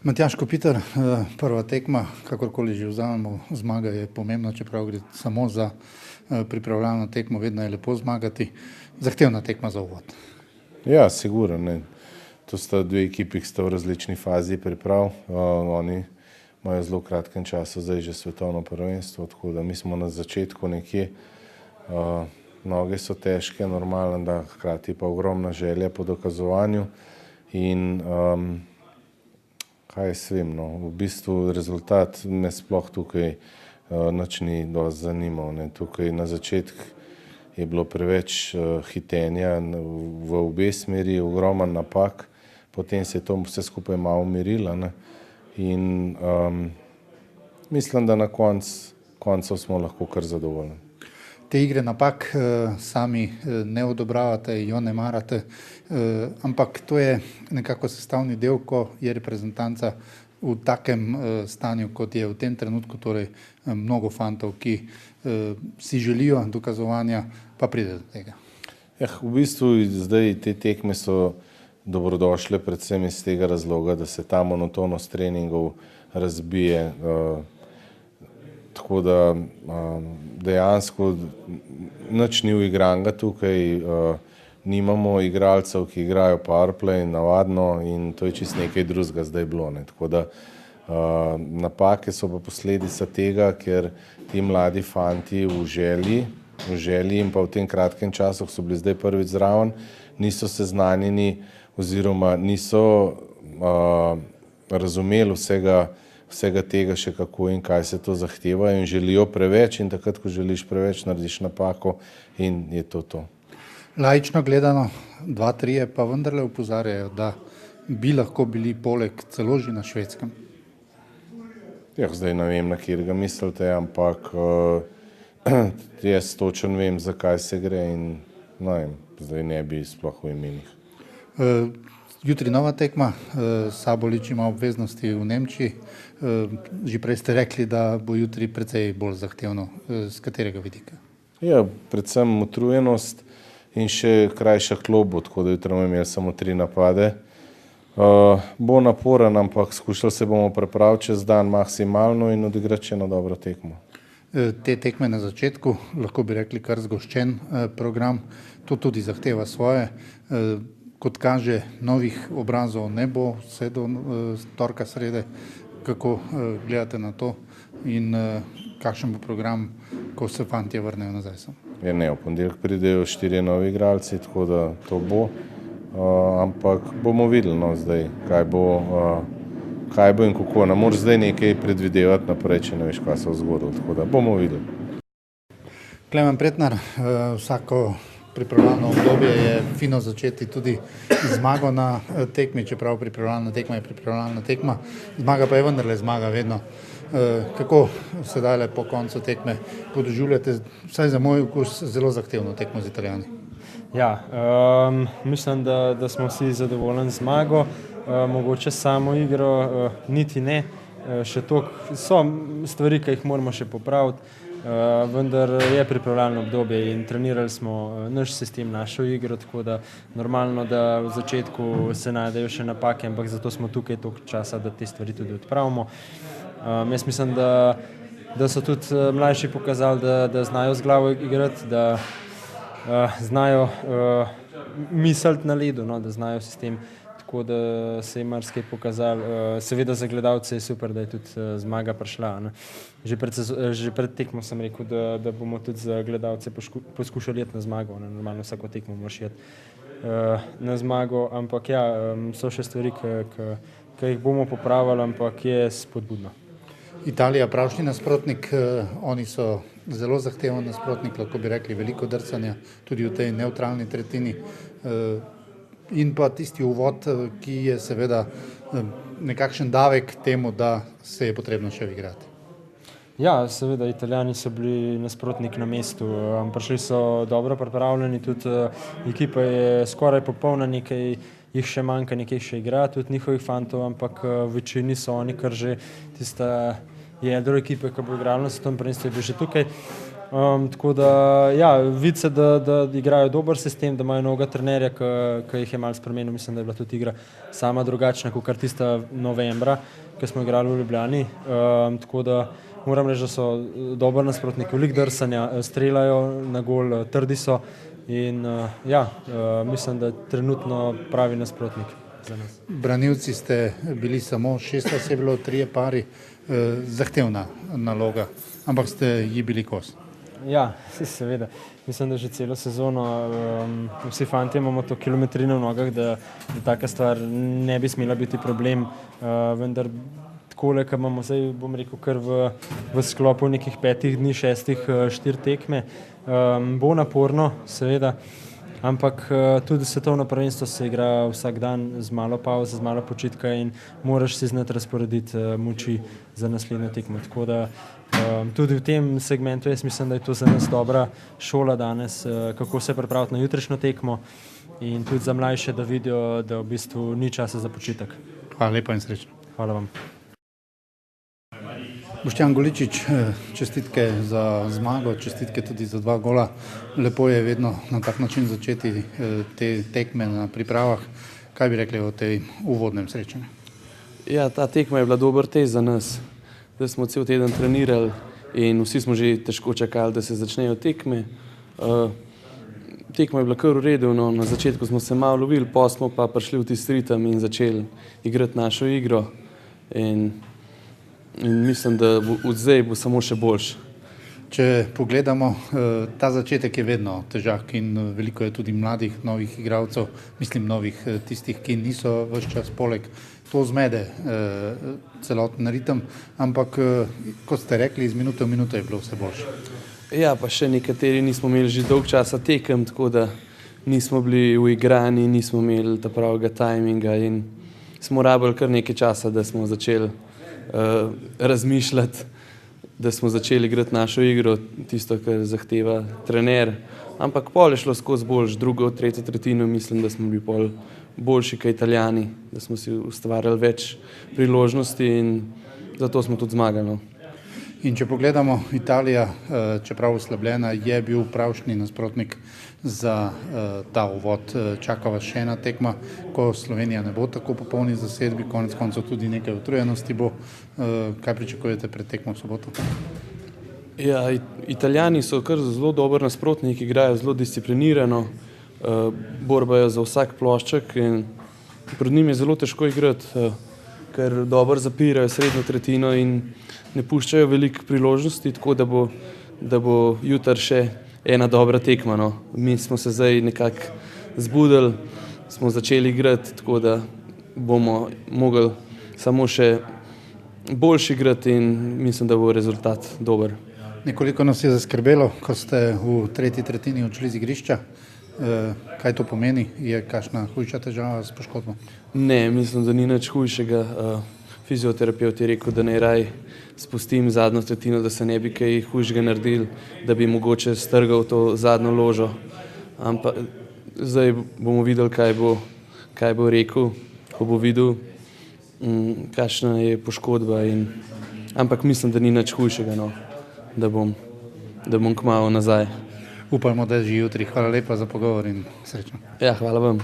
Matjaž Kopitar, prva tekma, kakorkoli že vzamemo, zmaga je pomembna, čeprav gre samo za pripravljalno tekmo, vedno je lepo zmagati. Zahtevna tekma za uvod. Ja, sigurno, ne. To sta dve ekipi, ki sta v različni fazi priprav. Oni imajo zelo kratkem času zdaj že svetovno prvenstvo, tako da mi smo na začetku nekje. Noge so težke, normalno, da hkrati pa ogromna želja po dokazovanju in kaj jaz vem, no, v bistvu rezultat me sploh tukaj nič ni dosti zanimal, ne. Tukaj na začetku je bilo preveč hitenja v obe smeri, ogromen napak, potem se je to vse skupaj malo umirilo, ne. In mislim, da na koncu smo lahko kar zadovoljni. Te igre napak sami ne odobravate, jo ne marate, ampak to je nekako sestavni del, ko je reprezentanca v takem stanju, kot je v tem trenutku, torej mnogo fantov, ki si želijo dokazovanja, pa pride do tega. V bistvu zdaj te tekme so dobrodošle predvsem iz tega razloga, da se ta monotonost treningov razbije, tako da dejansko nič ni uigranega tukaj, nimamo igralcev, ki igrajo powerplay navadno in to je čisto nekaj drugega zdaj bilo, ne. Tako da napake so pa posledica tega, ker ti mladi fanti v želji in pa v tem kratkem času, ko so bili zdaj prvič zraven, niso seznanjeni oziroma niso razumeli vsega tega še kako in kaj se to zahteva in želijo preveč in takrat, ko želiš preveč, narediš napako in je to. Laično gledano, 2-3 pa vendarle opozarjajo, da bi lahko bili poleg celo že na Švedskem. Zdaj ne vem, na katerega mislite, ampak jaz točno vem, za kaj se gre in ne vem, zdaj ne bi sploh v imenih. Jutri nova tekma, Sabolič ima obveznosti v Nemčiji. Že prej ste rekli, da bo jutri precej bolj zahtevno. Z katerega vidika? Predvsem utrujenost in še krajša klop bo, tako da jutri bomo imeli samo 3 napade. Bo naporen, ampak skušali se bomo pripraviti čez dan maksimalno in odigrati še eno dobro tekmo. Te tekme na začetku, lahko bi rekli kar zgoščen program, to tudi zahteva svoje. Kot kaže, novih obrazov ne bo vse do torka, srede. Kako gledate na to in kakšen bo program, ko se fantje vrnejo nazaj sem? V ponedeljek pridejo 4 novi igralci, tako da to bo, ampak bomo videli, no, zdaj, kaj bo in kako. Ne moreš zdaj nekaj predvidevati naprej, če ne veš, kaj se bo zgodilo, tako da bomo videli. Klemen Pretnar, vsako pripravljalno obdobje je fino začeti tudi zmago na tekmi, čeprav pripravljalna tekma je pripravljalna tekma, zmaga pa je vendarle zmaga vedno. Kako sedaj po koncu tekme podoživljate, vsaj za moj okus, zelo zahtevno tekmo z Italijani? Mislim, da smo vsi zadovoljni z zmago, mogoče samo igro niti ne, še toliko so stvari, ki jih moramo še popraviti, vendar je pripravljalno obdobje in trenirali smo naš sistem, našo igro, tako da normalno, da v začetku se najdejo še napake, ampak zato smo tukaj toliko časa, da te stvari tudi odpravimo. Jaz mislim, da so tudi mlajši pokazali, da znajo z glavo igrati, da znajo misliti na ledu, no, da znajo sistem, tako da se je marsikaj pokazalo. Seveda za gledalce je super, da je tudi zmaga prišla, ne. Že pred tekmo sem rekel, da bomo tudi za gledalce poskušali iti na zmago, ne. Normalno vsako tekmo moraš iti na zmago, ampak so še stvari, ki jih bomo popravili, ampak je spodbudno. Italija pravšnji nasprotnik, oni so zelo zahteven nasprotnik, lahko bi rekli veliko drcanja, tudi v tej nevtralni tretjini. In pa tisti uvod, ki je seveda nekakšen davek temu, da se je potrebno še igrati. Seveda, Italijani so bili nasprotnik na mestu, prišli so dobro pripravljeni, tudi ekipa je skoraj popolna, nekaj jih še manjka, nekaj še igra, tudi njihovih fantov, ampak v večini so oni kar že tista jedro ekipe, ki bo igrala na svetovnem prvenstvu, je bil že tukaj. Tako da, ja, vidi se, da igrajo dober sistem, da imajo novega trenerja, ki jih je malo spremenil. Mislim, da je bila tudi igra sama drugačna, kot kar tista novembra, ki smo igrali v Ljubljani. Tako da moram reči, da so dober nasprotnik, veliko drsanja, streljajo na gol, trdi so in ja, mislim, da je trenutno pravi nasprotnik za nas. Branilci ste bili samo 6 vas je bilo, 3 pari, zahtevna naloga, ampak ste ji bili kos. Ja, seveda. Mislim, da že celo sezono vsi fanti imamo to kilometrino v nogah, da taka stvar ne bi smela biti problem, vendar takole, ko imamo zdaj, bom rekel, kar v sklopu nekih 5 dni, 6, 4 tekme, bo naporno, seveda, ampak tudi svetovno prvenstvo se igra vsak dan z malo pavze, z malo počitka in moraš si znati razporediti moči za naslednjo tekmo. Tako da tudi v tem segmentu jaz mislim, da je to za nas dobra šola danes, kako se pripraviti na jutrišnjo tekmo in tudi za mlajše, da vidijo, da v bistvu ni časa za počitek. Hvala lepa in srečno. Hvala vam. Boštjan Goličič, čestitke za zmago, čestitke tudi za 2 gola. Lepo je vedno na tak način začeti te tekme na pripravah. Kaj bi rekli o tej uvodnem srečanju? Ja, ta tekma je bila dober test za nas. Da smo cel teden trenirali in vsi smo že težko čakali, da se začnejo tekme. Tekma je bila kar v redu, no, na začetku smo se malo lovili, pa smo pa prišli v tisti ritem in začeli igrati našo igro. In mislim, da od zdaj bo samo še boljše. Če pogledamo, ta začetek je vedno težak in veliko je tudi mladih, novih igralcev, mislim novih tistih, ki niso ves čas poleg. To zmede celoten ritem, ampak kot ste rekli, iz minute v minuto je bilo vse boljše. Ja, pa še nekateri nismo imeli že dolg časa tekem, tako da nismo bili uigrani, nismo imeli ta pravega tajminga in smo rabili kar nekaj časa, da smo začeli razmišljati, da smo začeli igrati našo igro, tisto, kar zahteva trener. Ampak pol je šlo skozi boljš, drugo, tretjo tretjino mislim, da smo bili pol boljši kot Italijani, da smo si ustvarjali več priložnosti in zato smo tudi zmagali. In če pogledamo, Italija, čeprav oslabljena, je bil pravšnji nasprotnik za ta uvod. Čaka vas še ena tekma, ko Slovenija ne bo tako popolni zasedbi, konec koncev tudi nekaj utrujenosti bo. Kaj pričakujete pred tekmo v soboto? Ja, Italijani so kar zelo dober nasprotnik, igrajo zelo disciplinirano, borbajo za vsak plošček in pred njim je zelo težko igrati, ker dobro zapirajo srednjo tretjino in ne puščajo veliko priložnosti, tako da bo jutri še ena dobra tekma. No. Mi smo se zdaj nekako zbudili, smo začeli igrati, tako da bomo mogli samo še boljši igrati in mislim, da bo rezultat dober. Nekoliko nas je zaskrbelo, ko ste v tretji tretjini odšli z igrišča. Kaj to pomeni? Je kakšna hujša težava s poškodbo? Ne, mislim, da ni nič hujšega. Fizioterapeut je rekel, da naj raj spustim zadnjo tretjino, da se ne bi kaj hujšega naredil, da bi mogoče strgal to zadnjo ložo. Ampak zdaj bomo videli, kaj bo rekel, ko bo videl, kakšna je poškodba. Ampak mislim, da ni nič hujšega, no, da bom kmalu nazaj. Upajmo, da je že jutri. Hvala lepa za pogovor in srečno. Ja, hvala vam.